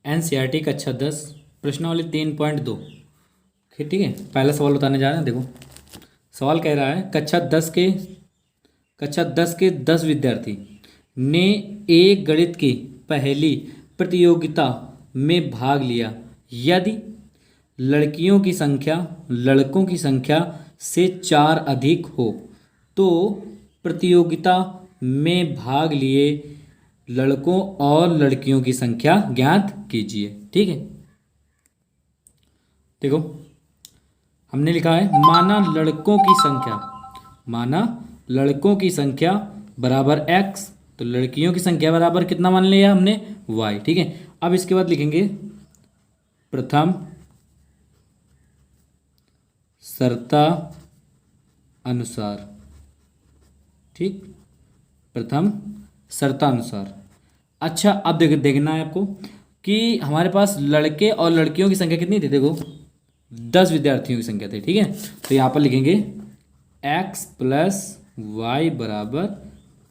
NCERT कक्षा 10 प्रश्नावली 3.2। ठीक है, पहला सवाल बताने जा रहे हैं। देखो सवाल कह रहा है कक्षा 10 के 10 विद्यार्थी ने एक गणित की पहली प्रतियोगिता में भाग लिया। यदि लड़कियों की संख्या लड़कों की संख्या से 4 अधिक हो तो प्रतियोगिता में भाग लिए लड़कों और लड़कियों की संख्या ज्ञात कीजिए। ठीक है, देखो हमने लिखा है माना लड़कों की संख्या बराबर x, तो लड़कियों की संख्या बराबर कितना मान लिया हमने y। ठीक है, अब इसके बाद लिखेंगे प्रथम शर्ता अनुसार। ठीक, प्रथम शर्तानुसार। अच्छा, अब देखना है आपको कि हमारे पास लड़के और लड़कियों की संख्या कितनी थी। देखो 10 विद्यार्थियों की संख्या थी। ठीक है, तो यहाँ पर लिखेंगे x प्लस वाई बराबर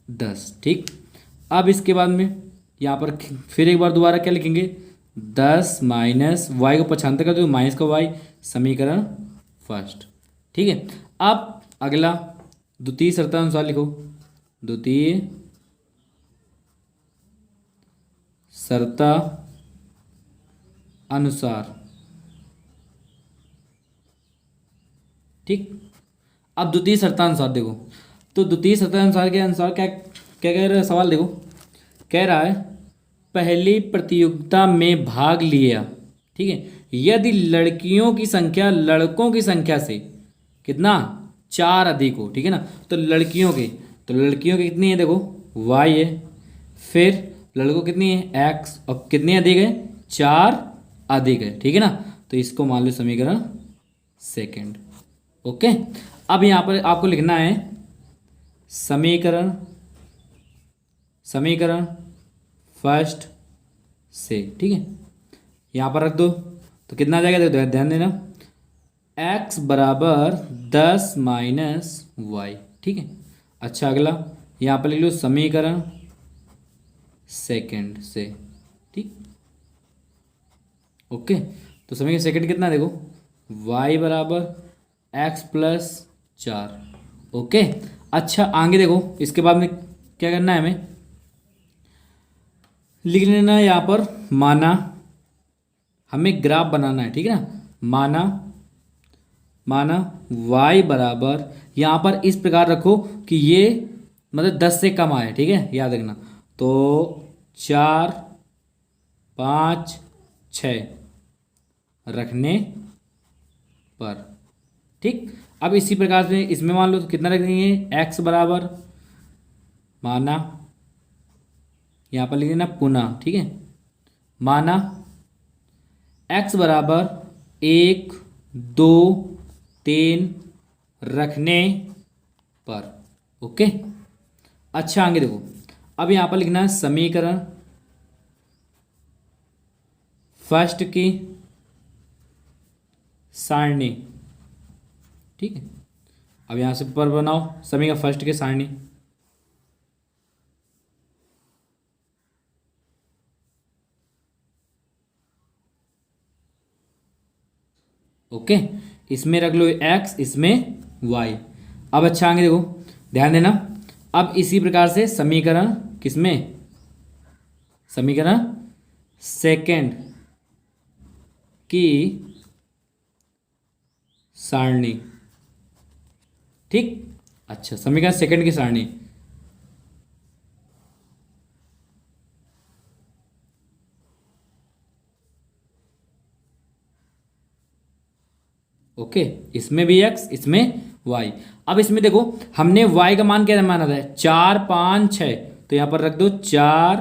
10। ठीक, अब इसके बाद में यहाँ पर फिर एक बार दोबारा क्या लिखेंगे, 10 माइनस वाई को पछानते कर दो, माइनस का वाई, समीकरण फर्स्ट। ठीक है, अब अगला द्वितीय शर्तानुसार लिखो। द्वितीय शर्ता अनुसार। ठीक, अब द्वितीय शर्तानुसार देखो, तो द्वितीय शर्तानुसार के अनुसार क्या क्या कह रहा है सवाल। देखो कह रहा है पहली प्रतियोगिता में भाग लिया। ठीक है, यदि लड़कियों की संख्या लड़कों की संख्या से कितना 4 अधिक हो। ठीक है ना, तो लड़कियों की कितनी है, देखो y है, फिर लड़कों कितनी है x, और कितनी अधिक है 4 अधिक है। ठीक है ना, तो इसको मान लो समीकरण सेकंड। ओके, अब यहाँ पर आपको लिखना है समीकरण फर्स्ट से। ठीक है, यहाँ पर रख दो तो कितना आ जाएगा, देखो ध्यान देना, x बराबर 10 माइनस वाई। ठीक है, अच्छा अगला यहाँ पर लिख लो समीकरण सेकंड से। ठीक, ओके, तो समीकरण सेकंड कितना, देखो y बराबर x प्लस 4। ओके, अच्छा आगे देखो इसके बाद में क्या करना है, हमें लिख लेना है यहाँ पर माना, हमें ग्राफ बनाना है। ठीक है ना, माना y बराबर यहाँ पर इस प्रकार रखो कि ये मतलब 10 से कम आए। ठीक है, याद रखना, तो 4 5 6 रखने पर। ठीक, अब इसी प्रकार से इसमें मान लो तो कितना रख देंगे, x बराबर माना यहाँ पर लिख देना पुनः। ठीक है, माना x बराबर 1 2 3 रखने पर। ओके, अच्छा आगे देखो, अब यहाँ पर लिखना है समीकरण फर्स्ट की सारणी। ठीक है, अब यहाँ से पर बनाओ समीकरण फर्स्ट की सारणी। ओके, इसमें रख लो x, इसमें y। अब अच्छा आगे देखो ध्यान देना, अब इसी प्रकार से समीकरण किसमें, समीकरण सेकंड की सारणी। ठीक, अच्छा समीकरण सेकंड की सारणी। ओके, इसमें भी x, इसमें y। अब इसमें देखो हमने y का मान क्या माना था, 4 5 6, तो यहाँ पर रख दो 4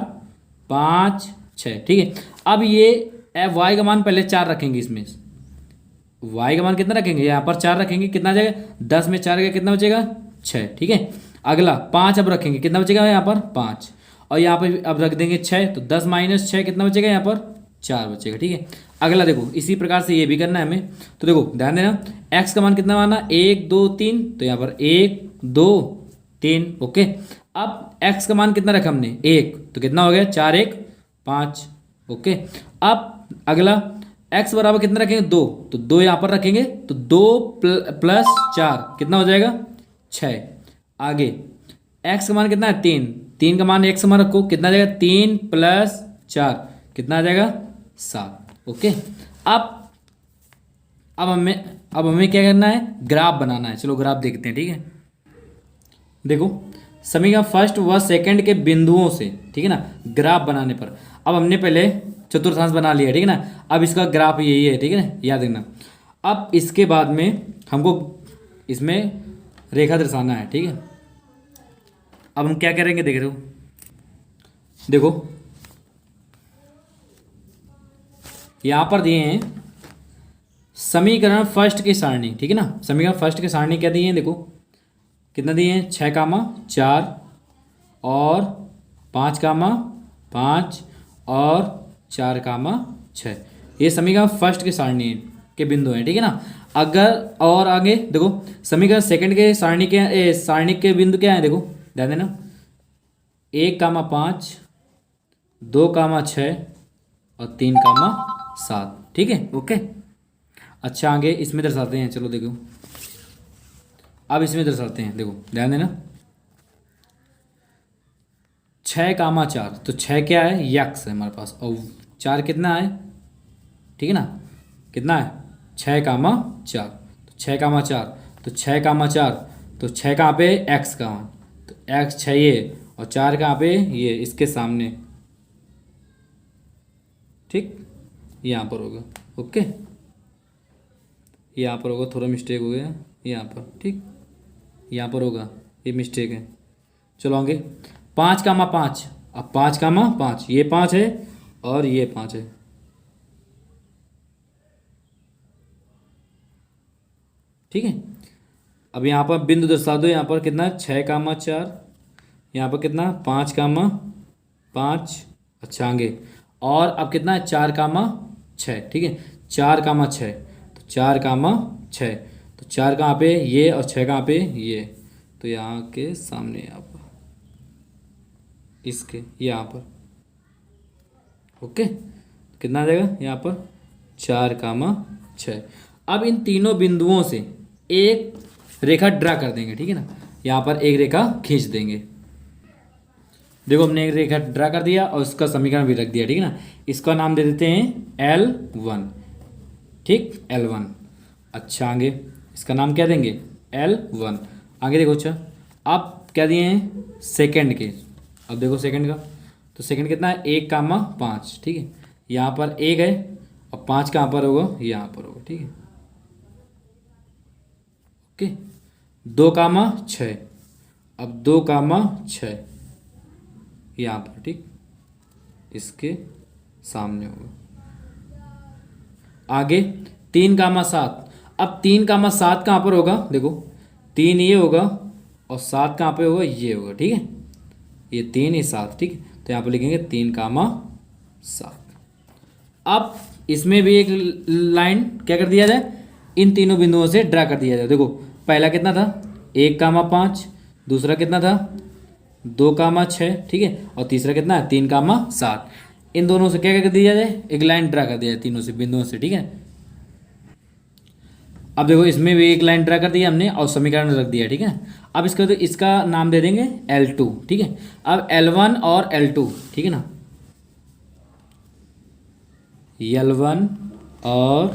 5 6। ठीक है, अब ये y का मान पहले 4 रखेंगे, इसमें y का मान कितना रखेंगे, यहाँ पर 4 रखेंगे, कितना आ जाएगा 10 में 4 का कितना बचेगा 6। ठीक है, अगला 5 अब रखेंगे, कितना बचेगा यहाँ पर 5, और यहाँ पर अब रख देंगे 6, तो 10 माइनस 6 कितना बचेगा, यहाँ पर 4 बचेगा। ठीक है, अगला देखो इसी प्रकार से ये भी करना है हमें, तो देखो ध्यान देना, x का मान कितना माना 1 2 3, तो यहाँ पर 1 2 3। ओके, अब x का मान कितना रखा हमने 1, तो कितना हो गया 4 1 5। ओके। अब अगला x बराबर कितना रखेंगे 2, तो 2 यहाँ पर रखेंगे तो 2 प्लस 4 कितना हो जाएगा 6। आगे x का मान कितना है 3, 3 का मान x का मान रखो कितना आ जाएगा 3 प्लस 4 कितना आ जाएगा 7। ओके। अब हमें क्या करना है, ग्राफ बनाना है। चलो ग्राफ देखते हैं, ठीक है। देखो समीकरण फर्स्ट व सेकंड के बिंदुओं से, ठीक है ना, ग्राफ बनाने पर अब हमने पहले चतुर्थांश बना लिया, ठीक है ना। अब इसका ग्राफ यही है, ठीक है ना, याद रखना। अब इसके बाद में हमको इसमें रेखा दर्शाना है, ठीक है। अब हम क्या करेंगे देख रहे हो, देखो यहां पर दिए हैं समीकरण फर्स्ट की सारणी, ठीक है ना। समीकरण फर्स्ट की सारणी क्या दिए हैं, देखो कितना दिए हैं 6,4 और 5,5 और 4,6। ये समीकरण फर्स्ट की सारणी के बिंदु हैं, ठीक है ना। अगर और आगे देखो समीकरण सेकंड के सारणी के बिंदु क्या है, देखो ध्यान देना 1,5 2,6 और 3,7, ठीक है। ओके। अच्छा आगे इसमें दर्शाते हैं, चलो देखो अब इसमें दर्शाते हैं, देखो ध्यान देना 6,4 तो 6 क्या है यक्स है हमारे पास और 4 कितना है, ठीक है ना, कितना है 6,4 तो 6,4 तो 6,4 तो 6 कहाँ पे एक्स का मान, तो एक्स 6 ये और 4 कहाँ पे ये इसके सामने, ठीक यहाँ पर होगा। ओके यहाँ पर होगा, थोड़ा मिस्टेक हो गया यहाँ पर, ठीक यहाँ पर होगा, ये मिस्टेक है। चलो आगे 5,5 अब 5,5 ये 5 है और ये 5 है, ठीक है। अब यहाँ पर बिंदु दर्शा दो, यहाँ पर कितना 6,4 यहाँ पर कितना 5,5। अच्छा आगे और अब कितना है 4,6, ठीक है 4,6 तो 4,6 तो 4 कहाँ पे ये और 6 कहाँ पे ये, तो यहाँ के सामने यहाँ पर इसके यहाँ पर। ओके कितना आ जाएगा यहाँ पर 4,6। अब इन तीनों बिंदुओं से एक रेखा ड्रा कर देंगे, ठीक है ना। यहाँ पर एक रेखा खींच देंगे, देखो हमने एक रेखा ड्रा कर दिया और उसका समीकरण भी रख दिया, ठीक है ना। इसका नाम दे देते हैं L1, ठीक L1। अच्छा आगे इसका नाम क्या देंगे L1। आगे देखो अच्छा अब क्या दिए हैं सेकंड के, अब देखो सेकंड का तो सेकंड कितना है 1,5, ठीक है यहाँ पर 1 है और 5 कहाँ पर होगा यहाँ पर होगा, ठीक है। ओके 2,6 अब 2,6 यहाँ पर, ठीक इसके सामने होगा। आगे 3,7 अब 3,7 कहाँ पर होगा, देखो 3 ये होगा और 7 कहाँ पे होगा ये होगा, ठीक है ये 3 ये 7, ठीक है तो यहाँ पर लिखेंगे 3,7। अब इसमें भी एक लाइन क्या कर दिया जाए, इन तीनों बिंदुओं से ड्रा कर दिया जाए। देखो पहला कितना था 1,5, दूसरा कितना था 2,6, ठीक है और तीसरा कितना है 3,7। इन दोनों से क्या कर दिया जाए एक लाइन ड्रा कर दिया जाए तीनों से बिंदुओं से, ठीक है। अब देखो इसमें भी एक लाइन ड्रा कर दिया हमने और समीकरण रख दिया, ठीक है। अब इसका तो इसका नाम दे देंगे L2, ठीक है। अब L1 और L2, ठीक है ना, L1 और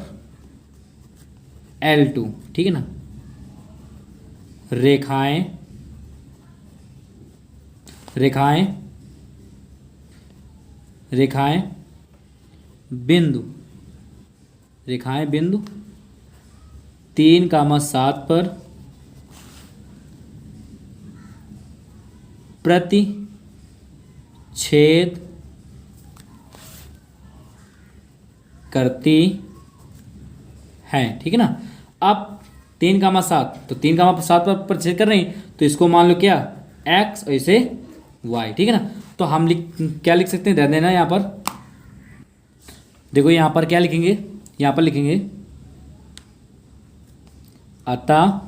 L2, ठीक है ना, रेखाएं रेखाएं रेखाएं बिंदु रेखाएं बिंदु 3,7 पर प्रति छेद करती हैं, ठीक है ना। अब 3,7 तो 3,7 पर प्रतिच्छेद कर रहे हैं तो इसको मान लो क्या x और इसे y, ठीक है ना। तो हम क्या लिख सकते हैं, ध्यान देना यहाँ पर देखो यहाँ पर क्या लिखेंगे, यहाँ पर लिखेंगे अतः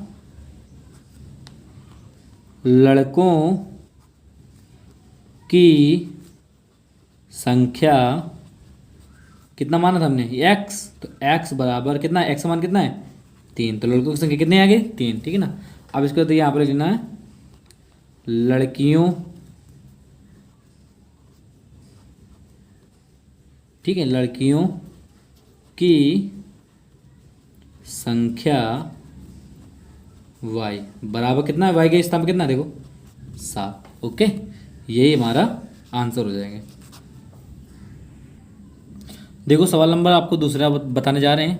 लड़कों की संख्या कितना माना था हमने एक्स, तो एक्स बराबर कितना, एक्स का मान कितना है 3, तो लड़कों की संख्या कितनी आ गई 3, ठीक है ना। अब इसको तो यहाँ पर लिखना है लड़कियों, ठीक है, लड़कियों की संख्या y बराबर कितना है, y के स्थान पर कितना है देखो 7। ओके, यही हमारा आंसर हो जाएगा। देखो सवाल नंबर आपको दूसरा बताने जा रहे हैं।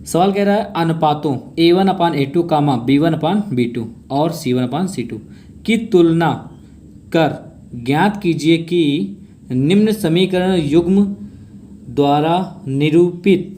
सवाल कह रहा है अनुपातों A1/A2 कामा B1/B2 और C1/C2 की तुलना कर ज्ञात कीजिए कि निम्न समीकरण युग्म द्वारा निरूपित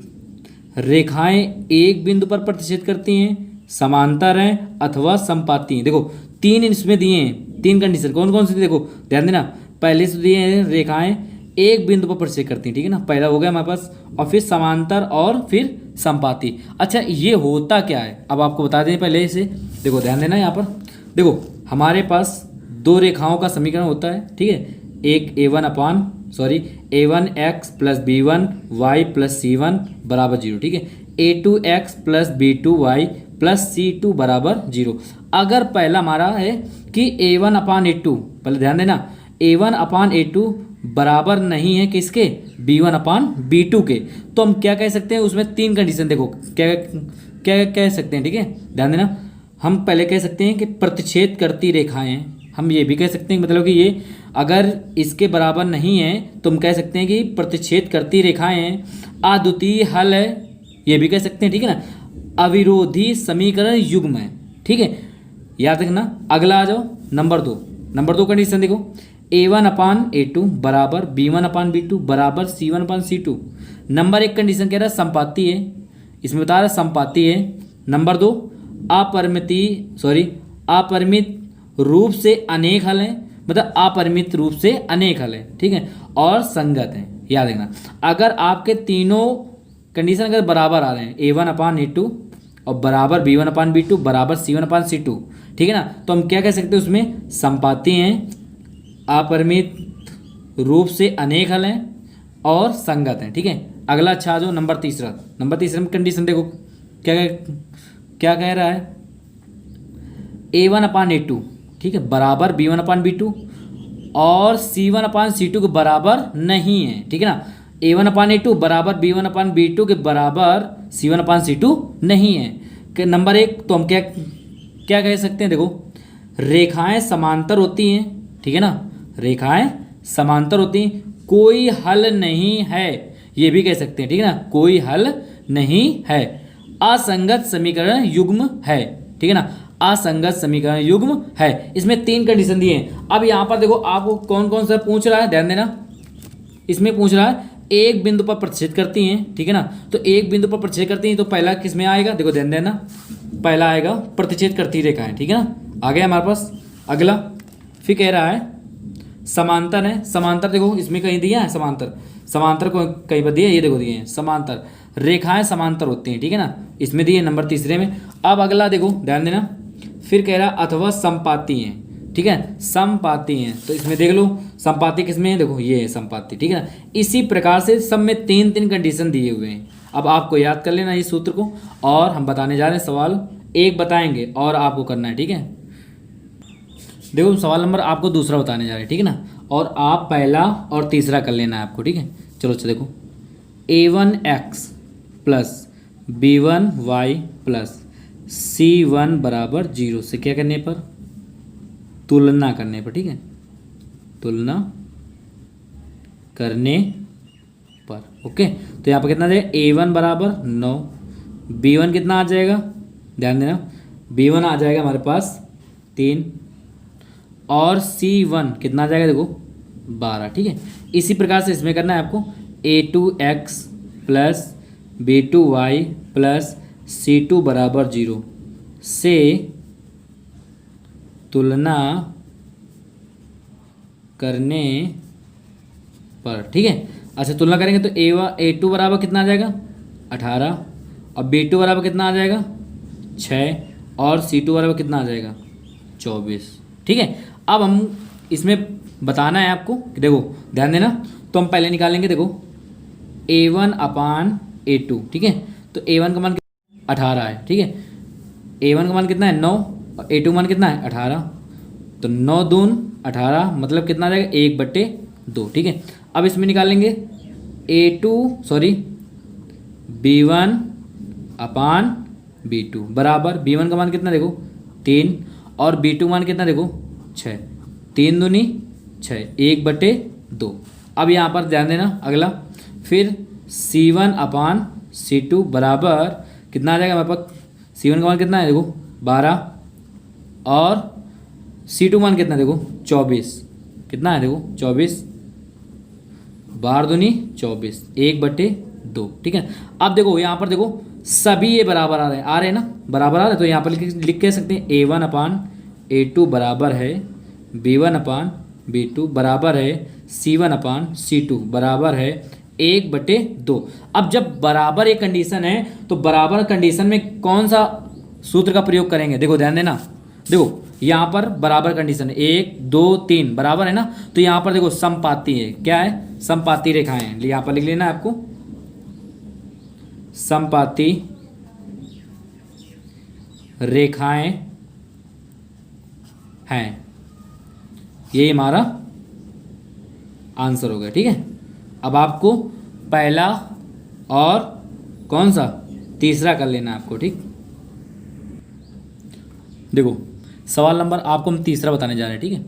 रेखाएं एक बिंदु पर प्रतिच्छेद करती हैं, समांतर हैं अथवा समपाती हैं। देखो 3 इसमें दिए हैं, 3 कंडीशन कौन कौन सी थी देखो ध्यान देना। पहले से दिए हैं रेखाएं एक बिंदु पर प्रतिच्छेद करती हैं, ठीक है ना, पहला हो गया हमारे पास, और फिर समांतर और फिर समपाती। अच्छा ये होता क्या है अब आपको बता दें पहले से, देखो ध्यान देना यहाँ पर। देखो हमारे पास 2 रेखाओं का समीकरण होता है, ठीक है, एक A1x plus B1y plus C1 बराबर 0, ठीक है, A2x plus B2y plus C2 बराबर 0। अगर पहला हमारा है कि A1/A2, पहले ध्यान देना, A1/A2 बराबर नहीं है किसके, B1/B2 के, तो हम क्या कह सकते हैं उसमें 3 कंडीशन देखो क्या क्या कह सकते हैं, ठीक है, ध्यान देना। हम पहले कह सकते हैं कि प्रतिच्छेद करती रेखाएं, हम ये भी कह सकते हैं मतलब कि ये अगर इसके बराबर नहीं है तो हम कह सकते हैं कि प्रतिच्छेद करती रेखाएं अद्वितीय हल है, ये भी कह सकते हैं, ठीक है ना, अविरोधी समीकरण युग्म है, ठीक है, याद रखना। अगला आ जाओ नंबर 2 कंडीशन देखो, A1/A2 बराबर B1/B2 बराबर C1/C2। नंबर 1 कंडीशन कह रहा है संपाती है, इसमें बता रहा है संपाती है। नंबर 2 अपरिमित रूप से अनेक हल हैं, मतलब अपरिमित रूप से अनेक हल हैं, ठीक है, और संगत हैं, याद रखना। अगर आपके तीनों कंडीशन अगर बराबर आ रहे हैं A1/A2 और बराबर B1/B2 बराबर C1/C2, ठीक है ना, तो हम क्या कह सकते हैं उसमें संपाती हैं, अपरिमित रूप से अनेक हल हैं और संगत हैं, ठीक है। अगला अच्छा आ जाओ नंबर तीसरा में कंडीशन देखो क्या कह रहा है, A1/A2, ठीक है, बराबर B1/B2 और C1/C2 के बराबर नहीं है, ठीक है ना, A1/A2 बराबर B1/B2 के बराबर C1/C2 नहीं है। नंबर 1 तो हम क्या कह सकते हैं देखो, रेखाएं समांतर होती हैं, ठीक है ना, रेखाएं समांतर होती हैं, कोई हल नहीं है, ये भी कह सकते हैं, ठीक है ना, कोई हल नहीं है, असंगत समीकरण युग्म है, ठीक है ना, असंगत समीकरण युग्म है। इसमें 3 कंडीशन दिए हैं। अब यहाँ पर देखो आपको कौन कौन सा पूछ रहा है, ध्यान देना, इसमें पूछ रहा है एक बिंदु पर प्रतिच्छेद करती हैं, ठीक है ना, तो एक बिंदु पर प्रतिच्छेद करती हैं तो पहला किस में आएगा, देखो ध्यान देना, पहला आएगा प्रतिच्छेद करती रेखाएं, ठीक है ना, आ गया हमारे पास। अगला फिर कह रहा है समांतर है, समांतर देखो इसमें कहीं दिया है समांतर को कहीं पर दिया है, ये देखो दिए हैं समांतर, रेखाएं समांतर होती हैं, ठीक है ना, इसमें दिए नंबर तीसरे में। अब अगला देखो ध्यान देना, फिर कह रहा अथवा समपाती हैं, ठीक है, समपाती हैं, तो इसमें देख लो समपाती किसमें है, देखो ये है समपाती, ठीक है ना। इसी प्रकार से सब में 3 कंडीशन दिए हुए हैं। अब आपको याद कर लेना इस सूत्र को, और हम बताने जा रहे हैं सवाल 1 बताएंगे और आपको करना है, ठीक है। देखो सवाल नंबर आपको दूसरा बताने जा रहे हैं, ठीक है ना, और आप पहला और तीसरा कर लेना है आपको, ठीक है। चलो अच्छा देखो, A1x plus B1y plus C1 बराबर 0 से क्या करने पर, तुलना करने पर, ठीक है, तुलना करने पर, ओके। तो यहाँ पर कितना आ जाएगा, A1 बराबर 9, B1 कितना आ जाएगा, ध्यान देना, B1 आ जाएगा हमारे पास 3 और C1 कितना आ जाएगा देखो 12, ठीक है। इसी प्रकार से इसमें करना है आपको A2x plus B2y plus C2 बराबर 0 से तुलना करने पर, ठीक है। अच्छा तुलना करेंगे तो A2 बराबर कितना आ जाएगा 18 और B2 बराबर कितना आ जाएगा 6 और C2 बराबर कितना आ जाएगा 24, ठीक है। अब हम इसमें बताना है आपको कि देखो ध्यान देना, तो हम पहले निकालेंगे देखो A1 अपान A2, ठीक है। तो A1 का मान 18 है, ठीक है। A1 का मान कितना है 9 और A2 मान कितना है 18। तो 9 दून 18 मतलब कितना आ जाएगा 1/2, ठीक है। अब इसमें निकालेंगे B1 अपान B2 बराबर B1 का मान कितना देखो 3 और B2 मान कितना देखो 6, 3 दूनी 6, 1/2। अब यहाँ पर ध्यान देना अगला, फिर C1 अपान C2 बराबर कितना आ जाएगा हमारे पास। C1 का मान कितना है देखो 12 और C2 मान कितना देखो 24, कितना है देखो 24, 12 दूनी 24, 1/2, ठीक है। अब देखो यहाँ पर देखो सभी ये बराबर आ रहे हैं ना, बराबर आ रहे हैं। तो यहाँ पर लिख कह सकते हैं A1 अपान A2 बराबर है B1 अपान B2 बराबर है C1 अपान C2 बराबर है 1/2। अब जब बराबर एक कंडीशन है तो बराबर कंडीशन में कौन सा सूत्र का प्रयोग करेंगे, देखो ध्यान देना। देखो यहाँ पर बराबर कंडीशन है 1 2 3 बराबर है ना, तो यहाँ पर देखो समपाती है, क्या है समपाती रेखाएं हैं। यहाँ पर लिख लेना है आपको समपाती रेखाएं हैं, ये हमारा आंसर हो गया, ठीक है। अब आपको पहला और कौन सा तीसरा कर लेना है आपको, ठीक। देखो सवाल नंबर आपको हम तीसरा बताने जा रहे हैं, ठीक है।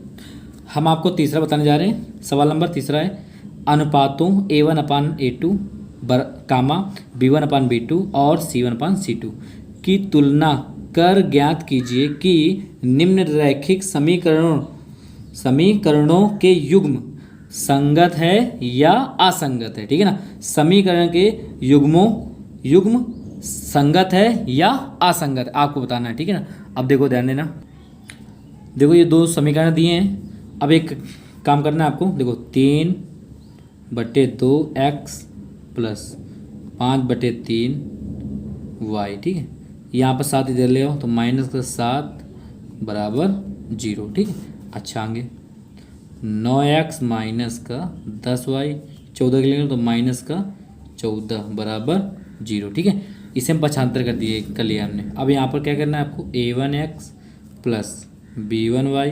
हम आपको तीसरा बताने जा रहे हैं। सवाल नंबर तीसरा है अनुपातों A1 अपान A2 कामा B1 अपान B2 और C1 अपान C2 की तुलना कर ज्ञात कीजिए कि निम्न रैखिक समीकरणों के युग्म संगत है या असंगत है, ठीक है ना। समीकरण के युग्म संगत है या असंगत है आपको बताना है, ठीक है ना। अब देखो ध्यान देना, देखो ये दो समीकरण दिए हैं। अब एक काम करना है आपको, देखो 3/2x प्लस 5/3y, ठीक है। यहाँ पर 7 इधर ले आओ तो -7 बराबर 0, ठीक है। अच्छा आगे 9x माइनस का 10y 14 के लेंगे तो -14 बराबर 0, ठीक है। इसे हम पक्षांतर कर लिया हमने। अब यहाँ पर क्या करना है आपको A1x plus B1y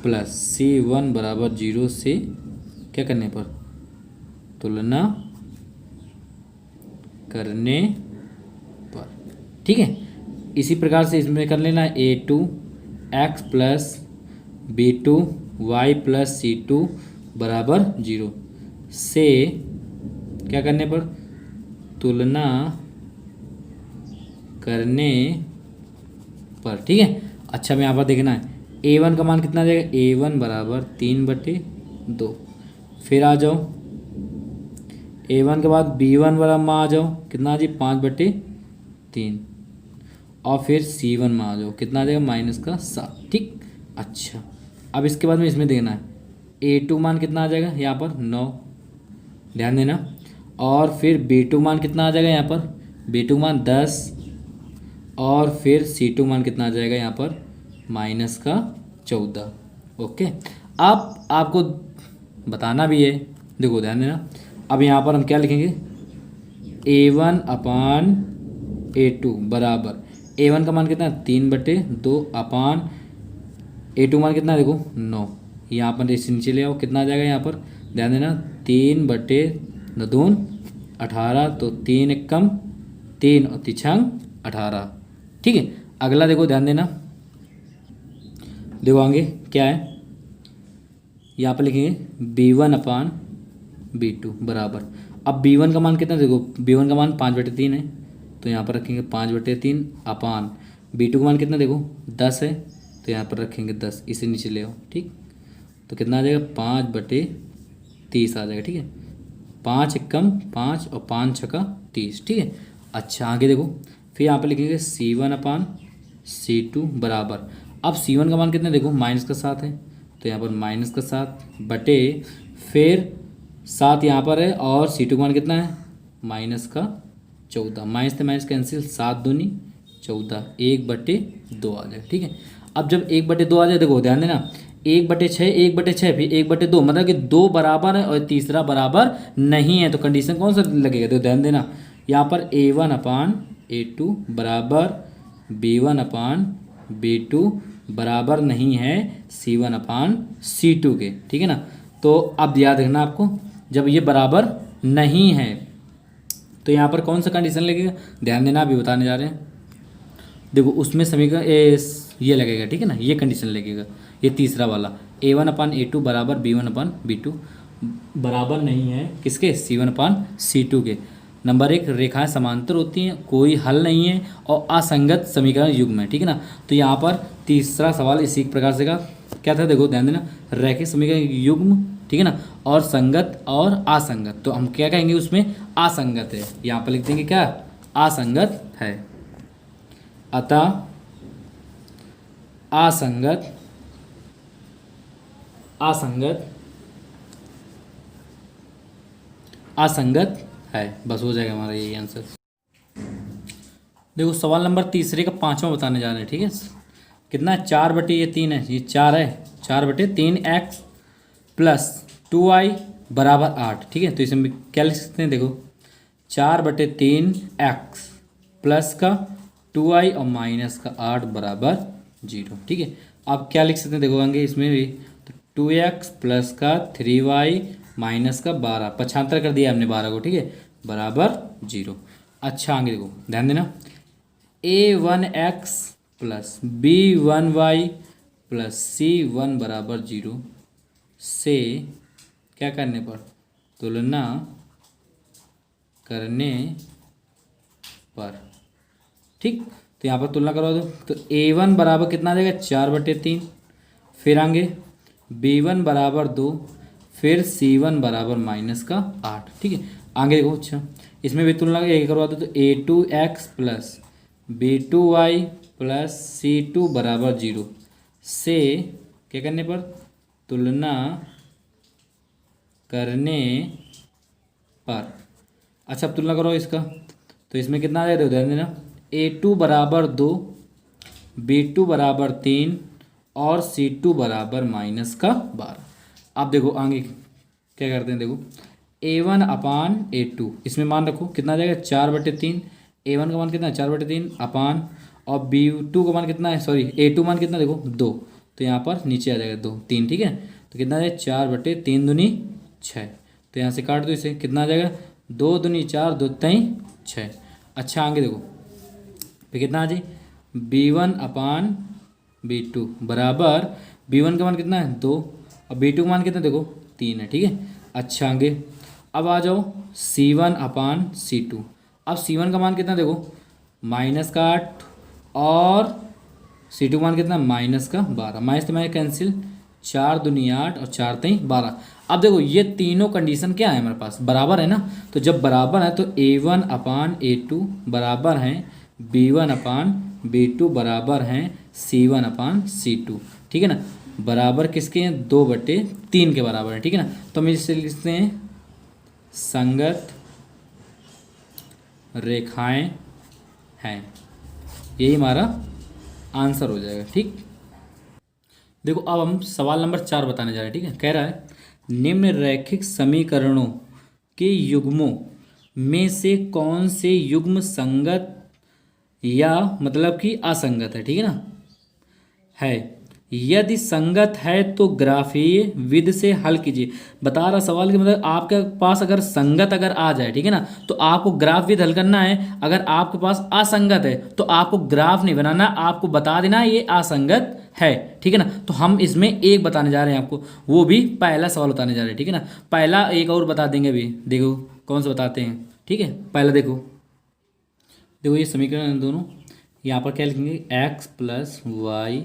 plus C1 बराबर 0 से क्या करने पर तुलना करने पर, ठीक है। इसी प्रकार से इसमें कर लेना है A2x plus B2y plus C2 बराबर 0 से क्या करने पर तुलना करने पर, ठीक है। अच्छा मैं यहाँ पर देखना है A1 का मान कितना आ जाएगा, A1 बराबर 3/2। फिर आ जाओ A1 के बाद B1 वाला में आ जाओ, कितना आ जाए 5/3 और फिर C1 में आ जाओ, कितना आ जाएगा -7, ठीक। अच्छा अब इसके बाद में इसमें देखना है A2 मान कितना आ जाएगा यहाँ पर 9, ध्यान देना। और फिर B2 मान कितना आ जाएगा यहाँ पर, B2 मान 10 और फिर C2 मान कितना आ जाएगा यहाँ पर -14, ओके। अब आपको बताना भी है, देखो ध्यान देना। अब यहाँ पर हम क्या लिखेंगे A1 अपान A2 बराबर A1 का मान कितना है 3/2 अपान A2 मान कितना है देखो 9। यहाँ पर इसे नीचे ले आओ, कितना आ जाएगा यहाँ पर ध्यान देना 3/2 18, तो 3 एकम 3 और 3 18, ठीक है। अगला देखो ध्यान देना, देखो आगे क्या है, यहाँ पर लिखेंगे B1 अपान B2 बराबर। अब B1 का मान कितना देखो, B1 का मान 5/3 है तो यहाँ पर रखेंगे 5/3 अपान B2 का मान कितना देखो 10 है तो यहाँ पर रखेंगे 10, इसे नीचे ले आओ, ठीक। तो कितना आ जाएगा 5/30 आ जाएगा, ठीक है। 5 एकम 5 और 5 छक्का 30, ठीक है। अच्छा आगे देखो, फिर यहाँ पर लिखेंगे C1 अपान C2 बराबर। अब C1 का मान कितना देखो -7 है तो यहाँ पर -7 बटे फिर 7 यहाँ पर है और C2 का मान कितना है -14, माइनस से माइनस कैंसिल, 7 दूनी 14, 1/2 आ जाए, ठीक है। अब जब 1/2 आ जाए देखो ध्यान देना 1/6, 1/6, फिर 1/2, मतलब कि 2 बराबर है और तीसरा बराबर नहीं है, तो कंडीशन कौन सा लगेगा? तो ध्यान देना, यहाँ पर A1/A2 बराबर B1/B2 बराबर नहीं है C1/C2 के, ठीक है ना। तो अब याद रखना आपको, जब ये बराबर नहीं है तो यहाँ पर कौन सा कंडीशन लगेगा, ध्यान देना, अभी बताने जा रहे हैं। देखो उसमें समीकरण ये लगेगा, ठीक है ना, ये कंडीशन लगेगा, ये तीसरा वाला A1/A2 बराबर B1/B2 बराबर नहीं है किसके? C1/C2 के। नंबर 1, रेखाएं समांतर होती हैं, कोई हल नहीं है और असंगत समीकरण युग्म है, ठीक है ना। तो यहाँ पर तीसरा सवाल इसी प्रकार से का क्या था, देखो ध्यान देना, रैखिक समीकरण युग्म, ठीक है ना, और संगत और असंगत, तो हम क्या कहेंगे उसमें? असंगत है, यहाँ पर लिख देंगे क्या? असंगत है। अतः असंगत असंगत असंगत है, बस हो जाएगा हमारा यही आंसर। देखो सवाल नंबर तीसरे का 5वां बताने जा रहे हैं, ठीक है। कितना है? 4/3 है, ये 4 है, 4/3x प्लस 2y बराबर 8, ठीक है। तो इसे हम क्या लिख सकते हैं? देखो 4/3x प्लस का 2y और माइनस का 8 बराबर 0, ठीक है। अब क्या लिख सकते हैं? देखो आगे इसमें भी, तो 2x प्लस का 3y माइनस का 12, पक्षांतर कर दिया हमने 12 को, ठीक है, बराबर 0। अच्छा आगे देखो, ध्यान देना, A1x plus B1y plus C1 बराबर 0 से क्या करने पर? तुलना करने पर, ठीक। तो यहाँ पर तुलना करवा दो, तो A1 बराबर कितना आ जाएगा? 4/3, फिर आगे B1 बराबर 2, फिर C1 बराबर माइनस का 8, ठीक है। आगे देखो, अच्छा इसमें भी तुलना करवा दो, तो A2x plus B2y plus C2 बराबर 0 से क्या करने पर? तुलना करने पर। अच्छा अब तुलना करो इसका, तो इसमें कितना आ जाएगा? ध्यान देना, A2 बराबर 2, B2 बराबर 3 और C2 बराबर माइनस का 12। अब देखो आगे क्या करते हैं, देखो A1/A2 इसमें मान रखो कितना आ जाएगा? 4/3, A1 का मान कितना है? 4/3 अपान, और B2 का मान कितना है? सॉरी A2 मान कितना? देखो 2, तो यहाँ पर नीचे आ जाएगा 2 3, ठीक है। तो कितना आ जाएगा? 4/3 दूनी 6, तो यहाँ से काट दो इसे, कितना आ जाएगा? 2 दूनी 4, 2 3 6। अच्छा आगे देखो, फिर कितना आ जाए? B1/B2 बराबर, B1 का मान कितना है? 2, और B2 का मान कितना? देखो 3 है, ठीक है। अच्छा आगे अब आ जाओ C1/C2, अब C1 का मान कितना? देखो माइनस का 8 और C2 का मान कितना? माइनस का 12, माइनस माइनस कैंसिल, 4 दूनी 8 और 4 3 12। अब देखो ये तीनों कंडीशन क्या है हमारे पास? बराबर है ना, तो जब बराबर है तो A1/A2 बराबर है B1/B2 बराबर हैं C1/C2, ठीक है ना। बराबर किसके हैं? 2/3 के बराबर है, ठीक है ना। तो हम इसे लिखते हैं संगत रेखाएं हैं, यही हमारा आंसर हो जाएगा, ठीक। देखो अब हम सवाल नंबर 4 बताने जा रहे हैं, ठीक है। कह रहा है निम्न रैखिक समीकरणों के युग्मों में से कौन से युग्म संगत या मतलब कि असंगत है, ठीक है ना, है। यदि संगत है तो ग्राफीय विधि से हल कीजिए। बता रहा सवाल कि मतलब आपके पास अगर संगत अगर आ जाए, ठीक है ना, तो आपको ग्राफ विधि हल करना है। अगर आपके पास असंगत है तो आपको ग्राफ नहीं बनाना, आपको बता देना ये असंगत है, ठीक है ना। तो हम इसमें एक बताने जा रहे हैं आपको, वो भी पहला सवाल बताने जा रहे हैं, ठीक है ना। पहला एक और बता देंगे अभी, देखो कौन सा बताते हैं, ठीक है। पहला देखो, देखो ये समीकरण दोनों, यहाँ पर क्या लिखेंगे? x प्लस वाई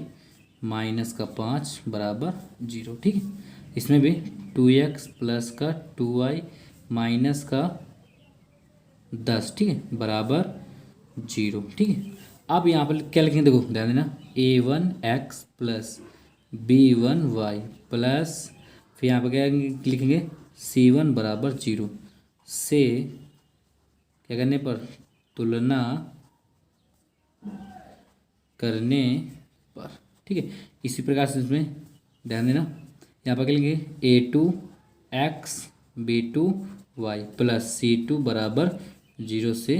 माइनस का 5 बराबर 0, ठीक है। इसमें भी 2x प्लस का 2y माइनस का 10, ठीक है, बराबर 0, ठीक है। अब यहाँ पर क्या लिखेंगे? देखो ध्यान देना, A1x प्लस B1y प्लस, फिर यहाँ पर क्या लिखेंगे? C1 बराबर 0 से क्या करने पर? तुलना करने पर, ठीक है। इसी प्रकार से इसमें ध्यान देना, यहाँ पर क्या लिखेंगे a two x b two y plus c two बराबर 0 से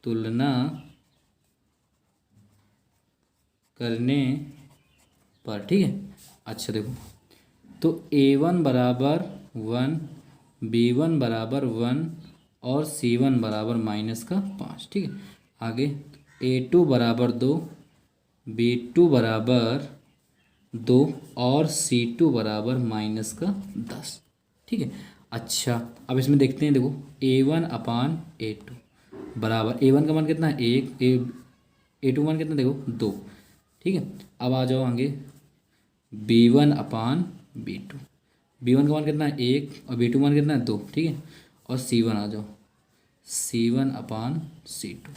तुलना करने पर, ठीक है। अच्छा देखो, तो A1 बराबर 1, B1 बराबर 1 और C1 बराबर -5, ठीक है। आगे A2 बराबर 2, B2 बराबर 2 और C2 बराबर -10, ठीक है। अच्छा अब इसमें देखते हैं, देखो A1 अपान A2 बराबर, A1 का मान कितना है 1, A2 मान कितना देखो 2, ठीक है। अब आ जाओ आगे B1 अपान B2, B1 का मान कितना है 1 और B2 मान कितना है 2, ठीक है। और C1 आ जाओ C1 अपान C2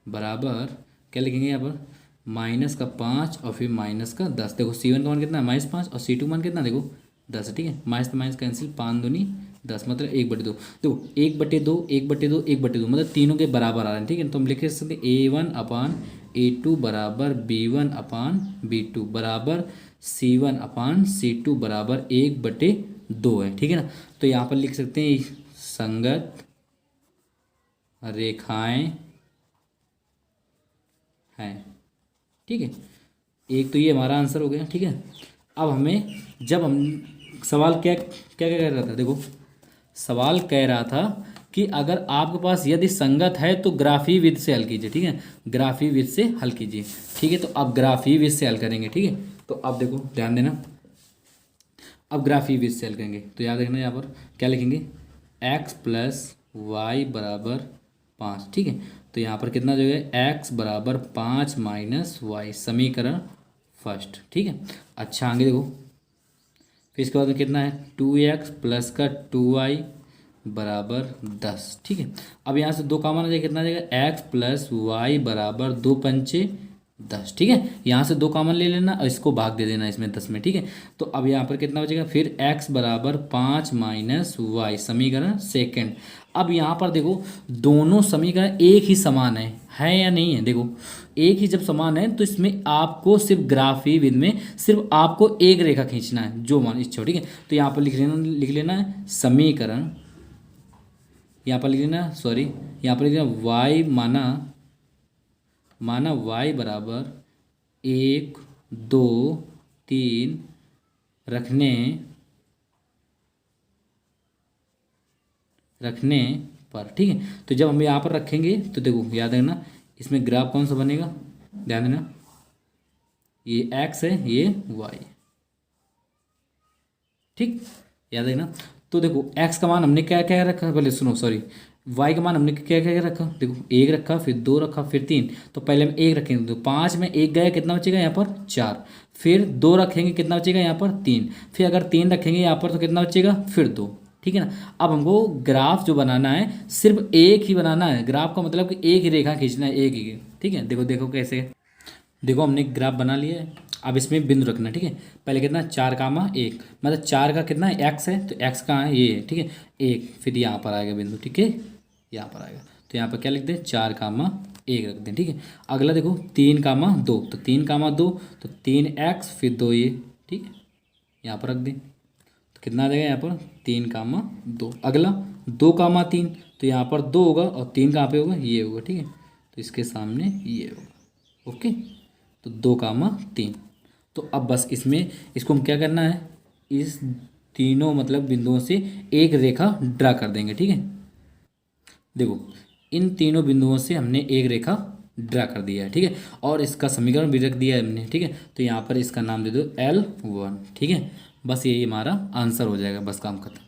बराबर क्या लिखेंगे यहाँ पर -5 और फिर -10। देखो C1 का मान कितना है -5 और C2 मान कितना देखो 10, ठीक है। माइनस तो माइनस कैंसिल, 5 दूनी 10 मतलब 1/2। देखो 1/2 1/2 1/2 मतलब तीनों के बराबर आ रहे हैं, ठीक है। तो हम लिख सकते हैं A1 अपान A2 बराबर B1 अपान B2 बराबर C1 अपान C2 बराबर 1/2 है, ठीक है ना। तो यहाँ पर लिख सकते हैं संगत रेखाएं हैं, ठीक है। एक तो ये हमारा आंसर हो गया, ठीक है। अब हमें जब हम सवाल क्या क्या क्या कह रहा था, देखो सवाल कह रहा था कि अगर आपके पास यदि संगत है तो ग्राफी विधि से हल कीजिए, ठीक है। ग्राफी विधि से हल कीजिए, ठीक है। तो अब ग्राफी विधि से हल करेंगे, ठीक है। तो अब देखो ध्यान देना, अब ग्राफी विधि से हल करेंगे तो याद रखना यहाँ पर क्या लिखेंगे x प्लस वाई बराबर 5, ठीक है। तो यहाँ पर कितना जो है x बराबर 5 माइनस वाई, समीकरण फर्स्ट, ठीक है। अच्छा आगे देखो, फिर इसके बाद में कितना है 2x प्लस का 2y बराबर 10, ठीक है। अब यहाँ से 2 कॉमन आ जाएगा, कितना आ जाएगा x प्लस वाई बराबर 2 पंचे 10, ठीक है। यहाँ से 2 कॉमन ले लेना और इसको भाग दे देना इसमें 10 में, ठीक है। तो अब यहाँ पर कितना बचेगा फिर x बराबर 5 माइनस वाई, समीकरण सेकंड। अब यहाँ पर देखो दोनों समीकरण एक ही समान है या नहीं है। देखो एक ही जब समान है तो इसमें आपको सिर्फ ग्राफी विधि में सिर्फ आपको एक रेखा खींचना है जो मान इच्छा हो, ठीक है। तो यहाँ पर लिख लेना है समीकरण, यहाँ पर लिख लेना सॉरी यहाँ पर लिख लेना वाई माना y बराबर 1 2 3 रखने पर, ठीक है। तो जब हम यहाँ पर रखेंगे तो देखो याद रखना इसमें ग्राफ कौन सा बनेगा, ध्यान देना ये x है ये y, ठीक, याद रखना। तो देखो x का मान हमने क्या क्या रखा, पहले सुनो सॉरी, y का मान हमने क्या क्या रखा, देखो 1 रखा फिर 2 रखा फिर 3। तो पहले हम 1 रखेंगे तो 5 में 1 गया कितना बचेगा यहाँ पर 4, फिर 2 रखेंगे कितना बचेगा यहाँ पर 3, फिर अगर 3 रखेंगे यहाँ पर तो कितना बचेगा फिर 2, ठीक है ना। अब हमको ग्राफ जो बनाना है सिर्फ एक ही बनाना है, ग्राफ का मतलब कि एक ही रेखा खींचना है, एक ही, ठीक है। देखो देखो कैसे, देखो हमने ग्राफ बना लिया है। अब इसमें बिंदु रखना, ठीक है। पहले कितना 4,1 मतलब 4 का कितना है x है, तो x कहाँ है ये है, ठीक है 1, फिर यहाँ पर आएगा बिंदु, ठीक है यहाँ पर आएगा। तो यहाँ पर क्या लिख दें 4,1 रख दें, ठीक है। अगला देखो 3,2 तो 3,2 तो 3x फिर 2 ये, ठीक है यहाँ पर रख दें। तो कितना आ जाएगा यहाँ पर 3,2। अगला 2,3 तो यहाँ पर 2 होगा और 3 कहाँ पे होगा ये होगा, ठीक है। तो इसके सामने ये होगा, ओके। तो 2,3। तो अब बस इसमें इसको हम क्या करना है, इस तीनों मतलब बिंदुओं से एक रेखा ड्रा कर देंगे, ठीक है। देखो इन तीनों बिंदुओं से हमने एक रेखा ड्रा कर दिया है, ठीक है। और इसका समीकरण भी रख दिया है हमने, ठीक है। तो यहाँ पर इसका नाम दे दो L1, ठीक है। बस यही हमारा आंसर हो जाएगा, बस काम खत्म।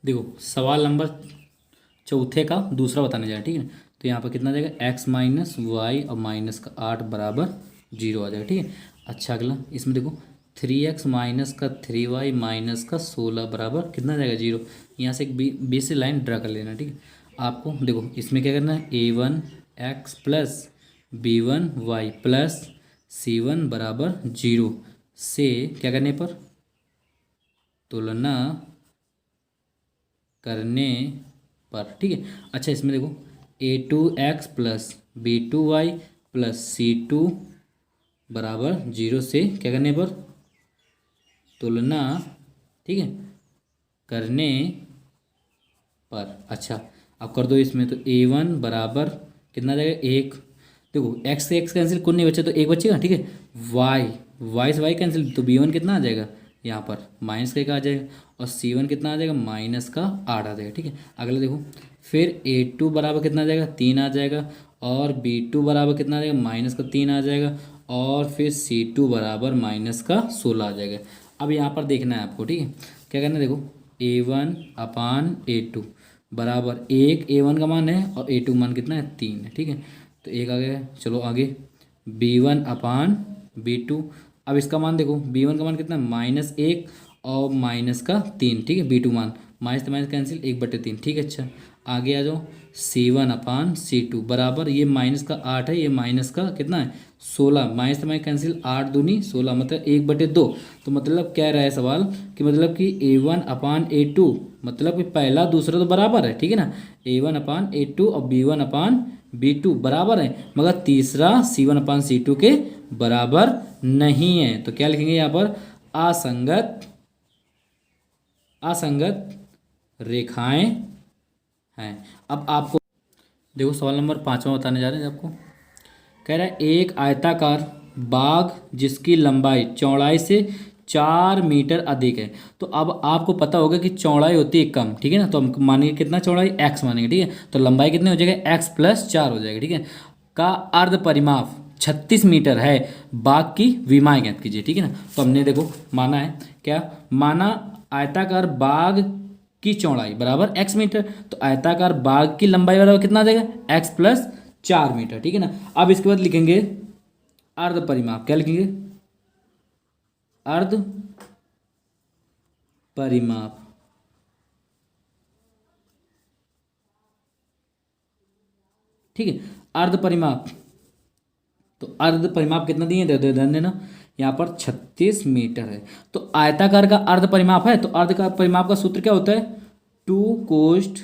देखो सवाल नंबर चौथे का दूसरा बताने जाए, ठीक है। तो यहाँ पर कितना आ जाएगा x माइनस वाई और -8 बराबर 0 आ जाएगा, ठीक है। अच्छा अगला इसमें देखो 3x माइनस का 3y माइनस का 16 बराबर कितना आ जाएगा 0। यहाँ से एक बी से लाइन ड्रा कर लेना, ठीक है। आपको देखो इसमें क्या करना है a1x plus b1y plus c1 बराबर 0 से क्या करने पर तुलना करने पर, ठीक है। अच्छा इसमें देखो a2x plus b2y plus c2 बराबर 0 से क्या करने पर, तुलना, ठीक है, करने पर। अच्छा, अब कर दो इसमें, तो A1 बराबर कितना आ जाएगा, 1। देखो एक्स से एक्स कैंसिल, कुछ नहीं बचे तो एक बचेगा, ठीक है। वाई, वाई से वाई कैंसिल, तो B1 कितना आ जाएगा यहाँ पर, माइनस का एक आ जाएगा, और C1 कितना आ जाएगा, माइनस का 8 आ जाएगा, ठीक है। अगला देखो, फिर A2 बराबर कितना आ जाएगा, 3 आ जाएगा, और B2 बराबर कितना आ जाएगा, माइनस का 3 आ जाएगा, और फिर C2 बराबर माइनस का 16 आ जाएगा। अब यहाँ पर देखना है आपको, ठीक है, क्या करना है, देखो A1 अपान A2 बराबर 1, A1 का मान है और A2 मान कितना है, 3 है, ठीक है। तो एक आ गया, चलो आगे B1 अपान B2। अब इसका मान देखो, B1 का मान कितना है, -1 और माइनस का 3, ठीक है। B2 मान माइनस तो माइनस कैंसिल, 1/3, ठीक है। अच्छा, आगे आ जाओ, C1 अपान C2 बराबर, ये माइनस का 8 है, ये माइनस का कितना है, 16, माइनस तो माइनस कैंसिल, 8 दूनी 16, मतलब 1/2। तो मतलब कह रहा है सवाल कि मतलब कि A1 अपान A2, मतलब कि पहला दूसरा तो बराबर है, ठीक है ना, A1 अपान A2 और B1 अपान B2 बराबर है, मगर तीसरा C1 अपान C2 के बराबर नहीं है। तो क्या लिखेंगे यहाँ पर, असंगत, असंगत रेखाएं हैं। अब आपको देखो सवाल नंबर 5वां बताने जा रहे हैं आपको। कह रहा है एक आयताकार बाग जिसकी लंबाई चौड़ाई से 4 मीटर अधिक है। तो अब आपको पता होगा कि चौड़ाई होती है कम, ठीक है ना, तो हम मानेंगे कितना चौड़ाई, x मानेंगे, ठीक है। तो लंबाई कितनी हो जाएगा, x + 4 हो जाएगा, ठीक है। का अर्ध परिमाप 36 मीटर है, बाग की विमाएं ज्ञात कीजिए, ठीक है ना। तो हमने देखो माना है क्या, माना आयताकार बाग की चौड़ाई बराबर x मीटर, तो आयताकार बाग की लंबाई बराबर कितना आ जाएगा, x + 4 मीटर, ठीक है ना। अब इसके बाद लिखेंगे अर्ध परिमाप, क्या लिखेंगे, अर्ध परिमाप, ठीक है, अर्ध परिमाप। तो अर्ध परिमाप कितना दिए, दे ध्यान देना, यहाँ पर 36 मीटर है। तो आयताकार का अर्ध परिमाप है, तो अर्ध का परिमाप का सूत्र क्या होता है, 2 कोष्ठ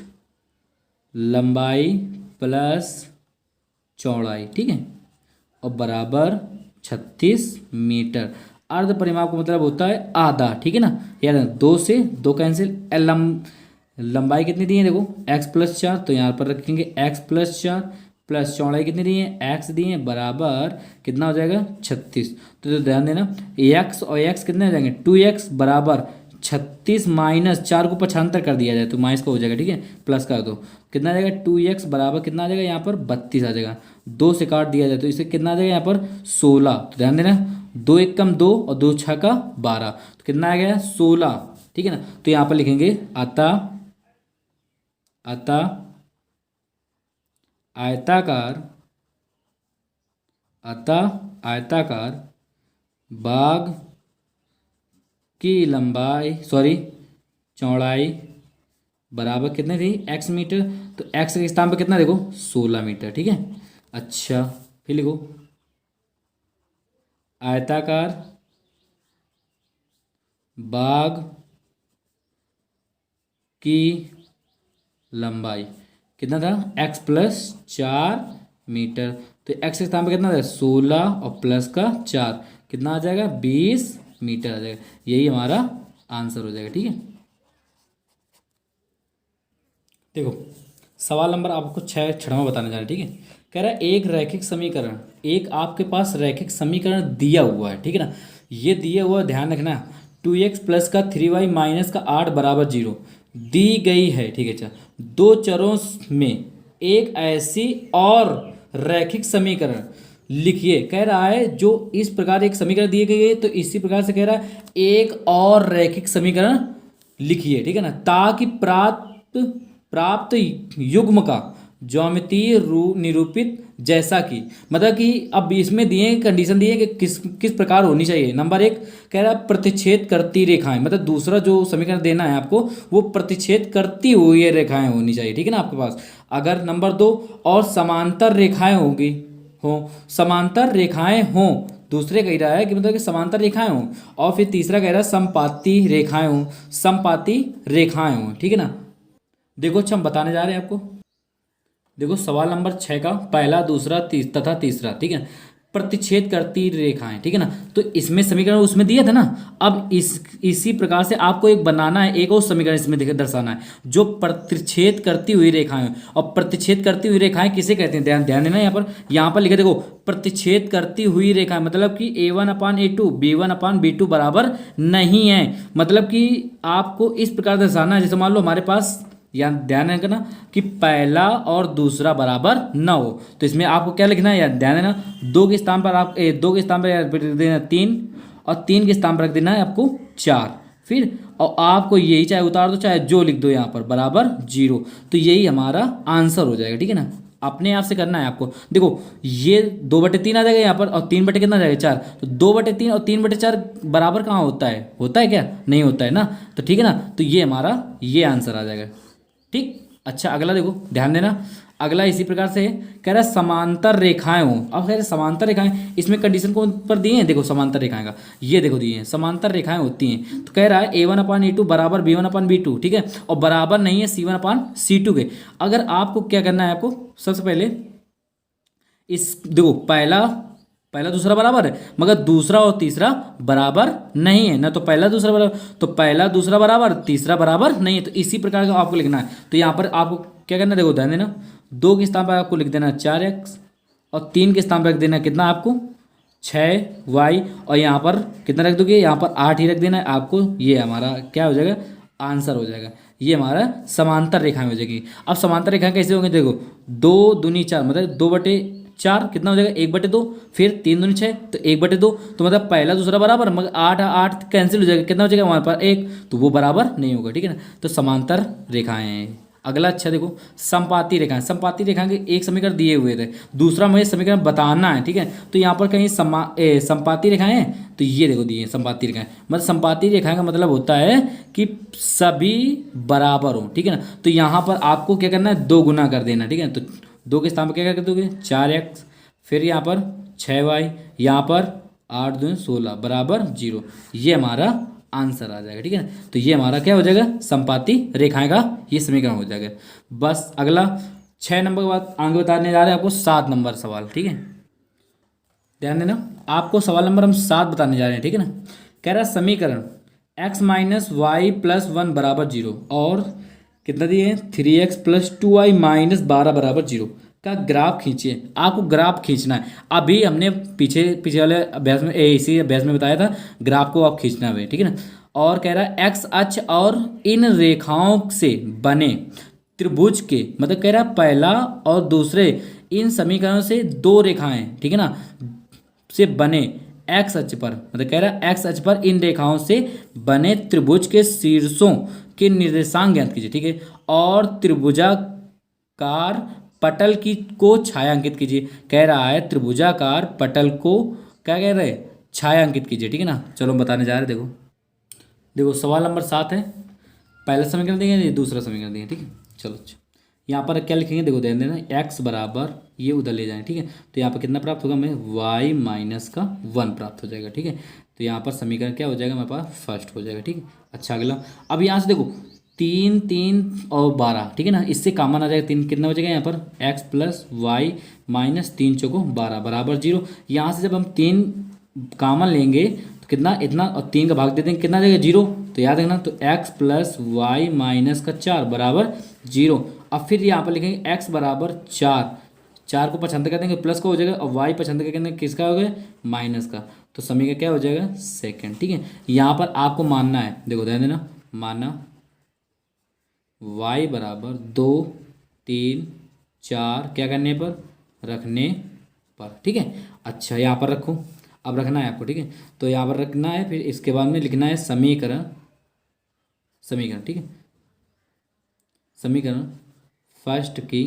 लंबाई प्लस चौड़ाई, ठीक है, और बराबर 36 मीटर। अर्ध परिमाप का मतलब होता है आधा, ठीक है ना। याद है, 2 से 2 कैंसिल, लंबाई कितनी दी है देखो, x + 4, तो यहाँ पर रखेंगे x + 4 प्लस चौड़ाई कितनी दी है, x दी है, बराबर कितना हो जाएगा, 36। तो ध्यान देना, x और x कितने हो जाएंगे, 2x बराबर 36 माइनस 4 को 95 कर दिया जाए तो माइनस का हो जाएगा, ठीक है, प्लस कर दो, कितना आ जाएगा, 2x बराबर कितना आ जाएगा यहाँ पर, 32 आ जाएगा। 2 से काट दिया जाए तो इसे कितना आ जाएगा यहाँ पर, 16। तो ध्यान देना, 2 × 1 = 2 और 2 × 6 = 12, तो कितना आ गया, 16, ठीक है ना। तो यहाँ पर लिखेंगे अतः, अतः आयताकार, अतः आयताकार बाग की लंबाई, सॉरी चौड़ाई बराबर कितने थी, x मीटर, तो x के स्थान पर कितना देखो, 16 मीटर, ठीक है। अच्छा, फिर लिखो आयताकार बाग की लंबाई कितना था, x + 4 मीटर, तो x के स्थान पर कितना था, 16 और प्लस का 4, कितना आ जाएगा, 20 मीटर आ जाएगा। यही हमारा आंसर हो जाएगा, ठीक है। देखो सवाल नंबर आपको 6वां बताने जा रहा है, ठीक है। कह रहा है एक रैखिक समीकरण, एक आपके पास रैखिक समीकरण दिया हुआ है, ठीक है ना, ये दिया हुआ ध्यान रखना, 2x + का 3y माइनस का 8 बराबर 0 दी गई है, ठीक है। अच्छा, दो चरों में एक ऐसी और रैखिक समीकरण लिखिए, कह रहा है जो इस प्रकार एक समीकरण दिए गए है, तो इसी प्रकार से कह रहा है एक और रैखिक समीकरण लिखिए, ठीक है ना, ताकि प्राप्त प्राप्त युग्म का ज्यामितीय निरूपित जैसा कि, मतलब कि अब इसमें दिए कंडीशन दिए कि किस किस प्रकार होनी चाहिए। नंबर 1 कह रहा है प्रतिच्छेद करती रेखाएं, मतलब दूसरा जो समीकरण देना है आपको वो प्रतिच्छेद करती हुई रेखाएं होनी चाहिए, ठीक है ना आपके पास। अगर नंबर 2 और समांतर रेखाएं होगी, हो समांतर रेखाएं हों, दूसरे कह रहा है कि मतलब कि समांतर रेखाएं हों, और फिर तीसरा कह रहा है समपाती रेखाएं हों, समपाती रेखाएं हों, ठीक है ना। देखो अच्छा हम बताने जा रहे हैं आपको, देखो सवाल नंबर 6 का पहला, दूसरा, तथा तीसरा, ठीक है। प्रतिच्छेद करती रेखाएं, ठीक है ना। तो इसमें समीकरण उसमें दिया था ना, अब इसी प्रकार से आपको एक बनाना है, एक और समीकरण इसमें दर्शाना है जो प्रतिच्छेद करती हुई रेखाएं। और प्रतिच्छेद करती हुई रेखाएं किसे कहते हैं, ध्यान ध्यान देना। यहाँ पर लिखे देखो, प्रतिच्छेद करती हुई रेखाएं मतलब कि A1/A2 B1/B2 बराबर नहीं है। मतलब कि आपको इस प्रकार दर्शाना है, जैसे मान लो हमारे पास, यहाँ ध्यान रखना कि पहला और दूसरा बराबर न हो। तो इसमें आपको क्या लिखना है, यार ध्यान देना, दो के स्थान पर आप दो के स्थान पर रख देना 3, और 3 के स्थान पर रख देना है आपको 4। फिर और आपको यही चाहे उतार दो चाहे जो लिख दो यहाँ पर बराबर 0। तो यही हमारा आंसर हो जाएगा, ठीक है ना। अपने आप से करना है आपको। देखो ये 2/3 आ जाएगा यहाँ पर, और 3 बटे कितना आ जाएगा 4। तो 2/3 और 3/4 बराबर कहाँ होता है, होता है क्या, नहीं होता है ना। तो ठीक है ना, तो ये हमारा ये आंसर आ जाएगा, ठीक। अच्छा अगला देखो, ध्यान देना, अगला इसी प्रकार से कह रहा है समांतर रेखाएं हो। अब कह रहे समांतर रेखाएं, इसमें कंडीशन कौन पर दिए हैं, देखो समांतर रेखाएं का ये देखो दिए हैं, समांतर रेखाएं होती हैं। तो कह रहा है A1/A2 बराबर B1/B2, ठीक है, और बराबर नहीं है C1/C2 के। अगर आपको क्या करना है, आपको सबसे पहले इस देखो पहला पहला दूसरा बराबर है, मगर दूसरा और तीसरा बराबर नहीं है ना। तो पहला दूसरा बराबर, तो पहला दूसरा बराबर, तीसरा बराबर नहीं है। तो इसी प्रकार का आपको लिखना है। तो यहाँ पर आपको क्या करना है, देखो ध्यान देना, 2 के स्थान पर आपको लिख देना 4x, और 3 के स्थान पर रख देना कितना आपको 6y, और यहाँ पर कितना रख दोगे, यहाँ पर 8 ही रख देना है आपको। ये हमारा क्या हो जाएगा, आंसर हो जाएगा। ये हमारा समांतर रेखाएं हो जाएगी। अब समांतर रेखाएं कैसे होंगे, देखो 2 दूनी 4 मतलब 2/4 कितना हो जाएगा 1/2, फिर 3 दूनी 6 तो 1/2। तो मतलब पहला दूसरा बराबर, मगर 8 8 कैंसिल हो जाएगा, कितना हो जाएगा हमारे पास 1, तो वो बराबर नहीं होगा, ठीक है ना। तो समांतर रेखाएं हैं। अगला अच्छा देखो, संपाती रेखाएं। संपाती रेखाएं के एक समीकरण दिए हुए थे, दूसरा मुझे समीकरण बताना है, ठीक है। तो यहाँ पर कहीं संपाती रेखाएं हैं, तो ये देखो दिए संपाती रेखाएं। मतलब संपाती रेखाएं का मतलब होता है कि सभी बराबर हो, ठीक है ना। तो यहाँ पर आपको क्या करना है, 2 गुना कर देना, ठीक है। तो 2 के स्थान पर क्या कर दोगे 4x, फिर यहाँ पर 6y, यहाँ पर 8 दूनी 16 बराबर 0। ये हमारा आंसर आ जाएगा, ठीक है। तो ये हमारा क्या हो जाएगा, संपाती रेखाएं का ये समीकरण हो जाएगा। बस अगला 6 नंबर के बाद आगे बताने जा रहे हैं आपको 7 नंबर सवाल, ठीक है। ध्यान देना, आपको सवाल नंबर हम 7 बताने जा रहे हैं, ठीक है ना। कह रहा है समीकरण x - y + 1 बराबर 0 और कितना दिए हैं 3x + 2y - 12 बराबर 0 का ग्राफ खींचिए। आपको ग्राफ खींचना है। अभी हमने पीछे पीछे वाले अभ्यास में इसी अभ्यास में बताया था, ग्राफ को आप खींचना है, ठीक है ना। और कह रहा है एक्स अक्ष और इन रेखाओं से बने त्रिभुज के, मतलब कह रहा है पहला और दूसरे इन समीकरणों से 2 रेखाएं, ठीक है ना, से बने एक्स अक्ष पर, मतलब कह रहा है एक्स अक्ष पर इन रेखाओं से बने त्रिभुज के शीर्षों के निर्देशांक ज्ञात कीजिए, ठीक है। और त्रिभुजाकार पटल की को छायांकित कीजिए। कह रहा है त्रिभुजाकार पटल को क्या कह रहे हैं, छायांकित कीजिए, ठीक है ना। चलो हम बताने जा रहे हैं। देखो देखो सवाल नंबर 7 है, पहला समीकरण देंगे, दूसरा समीकरण देंगे, ठीक है। चलो अच्छा, यहाँ पर क्या लिखेंगे, देखो ध्यान देना, x बराबर ये उधर ले जाएं, ठीक है। तो यहाँ पर कितना प्राप्त होगा हमें y - 1 प्राप्त हो जाएगा, ठीक है। तो यहाँ पर समीकरण क्या हो जाएगा हमारे पास, फर्स्ट हो जाएगा, ठीक है। अच्छा अगला, अब यहाँ से देखो 3 3 और 12, ठीक है ना, इससे कॉमन आ जाएगा 3, कितना बचेगा यहाँ पर x + y - 3 चौको 12 बराबर 0। यहाँ से जब हम 3 कॉमन लेंगे तो कितना, इतना, और 3 का भाग दे देंगे, कितना आ जाएगा 0। तो याद रखना, तो x + y - 4 बराबर 0। अब फिर यहाँ पर लिखेंगे x बराबर 4, 4 को पछंद कर देंगे प्लस का हो जाएगा, और y पछंद कर देंगे किसका हो गया, माइनस का। तो समीकरण क्या हो जाएगा, सेकंड, ठीक है। यहाँ पर आपको मानना है, देखो ध्यान देना, माना y बराबर 2 3 4 क्या करने पर, रखने पर, ठीक है। अच्छा यहाँ पर रखो, अब रखना है आपको, ठीक है। तो यहाँ पर रखना है, फिर इसके बाद में लिखना है समीकरण, समीकरण, ठीक है, समीकरण फर्स्ट की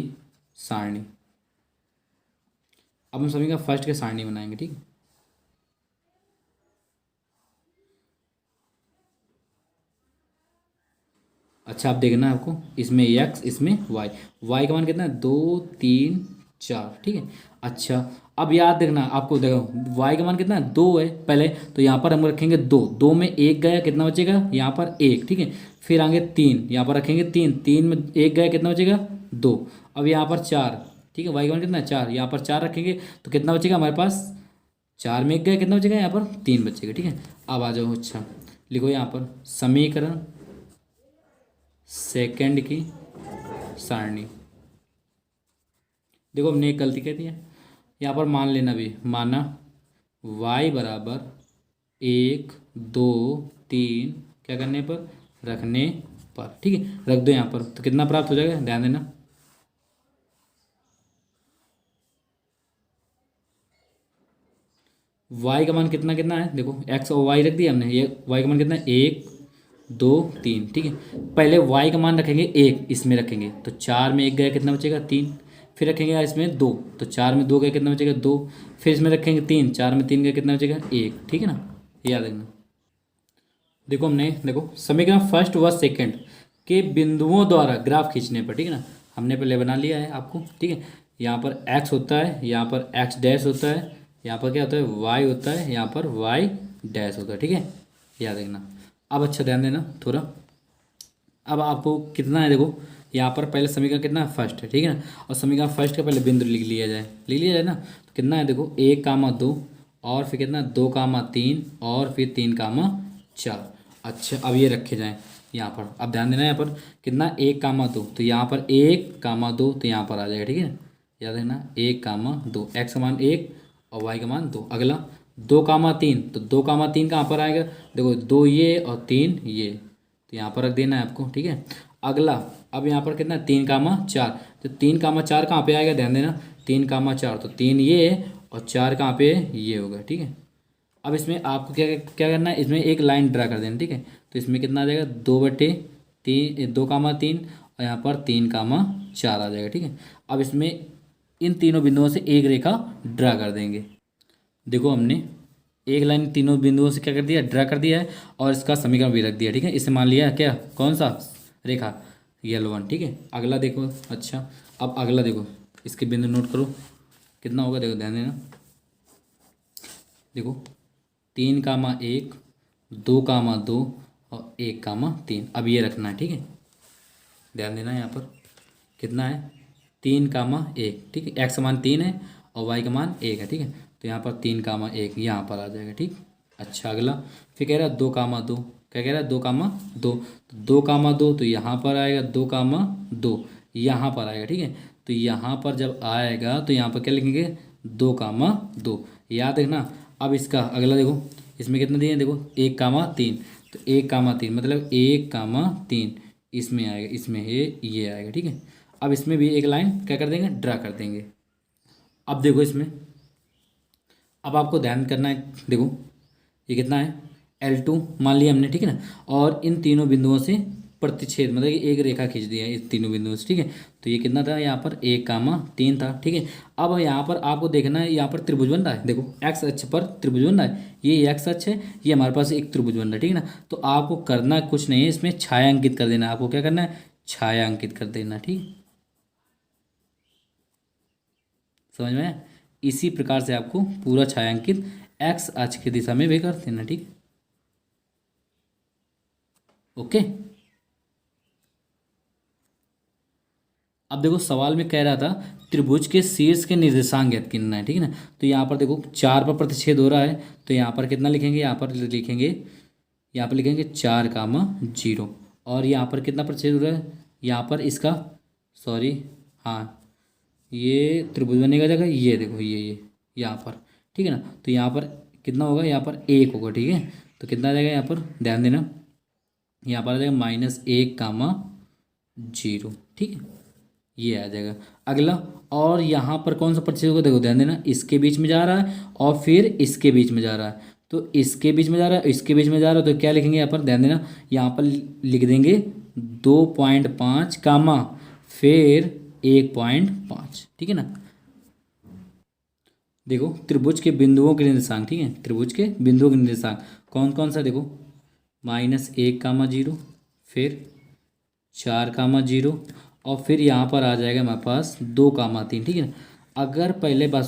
सारणी। अब हम समीकरण फर्स्ट की सारणी बनाएंगे, ठीक है। अच्छा आप देखना है आपको, इसमें x, इसमें y का मान कितना है 2 3 4, ठीक है। अच्छा अब याद देखना आपको, देखो y का मान कितना है 2 है पहले, तो यहाँ पर हम रखेंगे 2, 2 में 1 गया, कितना बचेगा यहाँ पर 1, ठीक है। फिर आगे 3, यहाँ पर रखेंगे 3, 3 में 1 गया, कितना बचेगा 2। अब यहाँ पर 4, ठीक है, y का मान कितना है 4, यहाँ पर 4 रखेंगे तो कितना बचेगा हमारे पास 4 में 1 गया, कितना बचेगा यहाँ पर 3 बचेगा। ठीक है, अब आ जाओ। अच्छा लिखो यहाँ पर समीकरण सेकंड की सारणी। देखो हमने एक गलती कर दी है यहाँ पर, मान लेना भी, माना y बराबर 1 2 3 क्या करने पर, रखने पर। ठीक है, रख दो यहाँ पर, तो कितना प्राप्त हो जाएगा, ध्यान देना। y का मान कितना कितना है, देखो x और y रख दिया हमने, ये y का मान कितना है 1 2 3। ठीक है, पहले y का मान रखेंगे 1, इसमें रखेंगे तो 4 में 1 गया, कितना बचेगा 3। फिर रखेंगे इसमें 2, तो 4 में 2 गया, कितना बचेगा 2। फिर इसमें रखेंगे 3, 4 में 3 गया, कितना बचेगा 1। ठीक है ना, याद रखना। देखो हमने, देखो समीकरण फर्स्ट व सेकंड के बिंदुओं द्वारा ग्राफ खींचने पर, ठीक है ना, हमने पहले बना लिया है आपको। ठीक है, यहाँ पर x होता है, यहाँ पर x डैश होता है, यहाँ पर क्या होता है y होता है, यहाँ पर y डैश होता है। ठीक है, याद रखना। अब अच्छा ध्यान देना थोड़ा। अब आपको कितना है, देखो यहाँ पर पहले समीकरण कितना है फर्स्ट है। ठीक है ना, और समीकरण फर्स्ट का पहले बिंदु लिख लिया जाए ना, तो कितना है देखो 1 2 और फिर कितना 2 3 और फिर 3 4। अच्छा अब ये रखे जाएं यहाँ पर। अब ध्यान देना यहाँ पर कितना 1 2, तो यहाँ पर 1 2 तो यहाँ पर आ जाएगा। ठीक है, याद रखना 1 2, x का मान 1 और y का मान 2। अगला 2 3, तो 2 3 कहाँ पर आएगा, देखो 2 ये और 3 ये, तो यहाँ पर रख देना है आपको। ठीक है, अगला अब यहाँ पर कितना 3 4, तो 3 4 कहाँ पे आएगा, ध्यान देना 3 4, तो 3 ये और 4 कहाँ पे ये होगा। ठीक है, अब इसमें आपको क्या क्या करना है, इसमें एक लाइन ड्रा कर देना। ठीक है, तो इसमें कितना आ जाएगा 2/3, 2 3 और यहाँ पर 3 4 आ जाएगा। ठीक है, अब इसमें इन तीनों बिंदुओं से एक रेखा ड्रा कर देंगे। देखो हमने एक लाइन तीनों बिंदुओं से क्या कर दिया, ड्रा कर दिया है, और इसका समीकरण भी रख दिया। ठीक है, इसे मान लिया क्या, कौन सा रेखा, येलो वन। ठीक है, अगला देखो। अच्छा अब अगला देखो, इसके बिंदु नोट करो कितना होगा, देखो ध्यान देना। देखो 3 1 2 और 1 3, अब ये रखना है। ठीक है, ध्यान देना यहाँ पर कितना है 3 1। ठीक है, x का मान 3 है और y का मान 1 है। ठीक है, तो यहाँ पर 3 1 यहाँ पर आ जाएगा। ठीक, अच्छा अगला फिर कह रहा है 2 2, क्या कह रहा है 2 2 तो यहाँ पर आएगा 2 यहाँ पर आएगा। ठीक है, तो यहाँ पर जब आएगा तो यहाँ पर क्या लिखेंगे 2 याद रखना। अब इसका अगला देखो, इसमें कितना दिए हैं, देखो 1 3, तो 1 3 मतलब 1 3 इसमें आएगा, इसमें ये आएगा। ठीक है, अब इसमें भी एक लाइन क्या कर देंगे, ड्रा कर देंगे। अब देखो इसमें, अब आपको ध्यान करना है, देखो ये कितना है L2 मान लिया हमने। ठीक है ना, और इन तीनों बिंदुओं से प्रतिच्छेद मतलब कि एक रेखा खींच दिया है इस तीनों बिंदुओं से। ठीक है, तो ये कितना था यहाँ पर 1 3 था। ठीक है, अब यहाँ पर आपको देखना है, यहाँ पर त्रिभुज बन रहा है, देखो एक्स अक्ष पर त्रिभुज बन रहा है, ये एक्स अक्ष है, ये हमारे पास एक त्रिभुज बन रहा है। ठीक है ना, तो आपको करना कुछ नहीं है, इसमें छायांकित कर देना है। आपको क्या करना है, छायांकित कर देना। ठीक, समझ में आया? इसी प्रकार से आपको पूरा छायांकित एक्स अक्ष की दिशा में भी कर देना। ठीक, ओके। अब देखो सवाल में कह रहा था त्रिभुज के शीर्ष के निर्देशांक ज्ञात करना है। ठीक है ना, तो यहाँ पर देखो 4 पर प्रतिच्छेद हो रहा है, तो यहाँ पर कितना लिखेंगे, यहाँ पर लिखेंगे 4 0, और यहाँ पर कितना प्रतिच्छेद हो रहा है, यहाँ पर इसका सॉरी हाँ ये त्रिभुज बनने का जगह ये देखो ये यहाँ पर। ठीक है ना, तो यहाँ पर कितना होगा, यहाँ पर 1 होगा। ठीक है, तो कितना आ जाएगा यहाँ पर, ध्यान देना यहाँ पर आ जाएगा -1 0। ठीक है, ये आ जाएगा। अगला और यहाँ पर कौन सा प्रतिच्छेद होगा, देखो ध्यान देना, इसके बीच में जा रहा है और फिर इसके बीच में जा रहा है, तो इसके बीच में जा रहा है, इसके बीच में जा रहा है, तो क्या लिखेंगे यहाँ पर, ध्यान देना यहाँ पर लिख देंगे 2.5 फिर 1.5। ठीक है ना, देखो त्रिभुज के बिंदुओं के निर्देशांक। ठीक है, त्रिभुज के बिंदुओं के निर्देशांक कौन कौन सा, देखो -1 फिर 4 0 और फिर यहाँ पर आ जाएगा हमारे पास 2 3। ठीक है ना, अगर पहले बात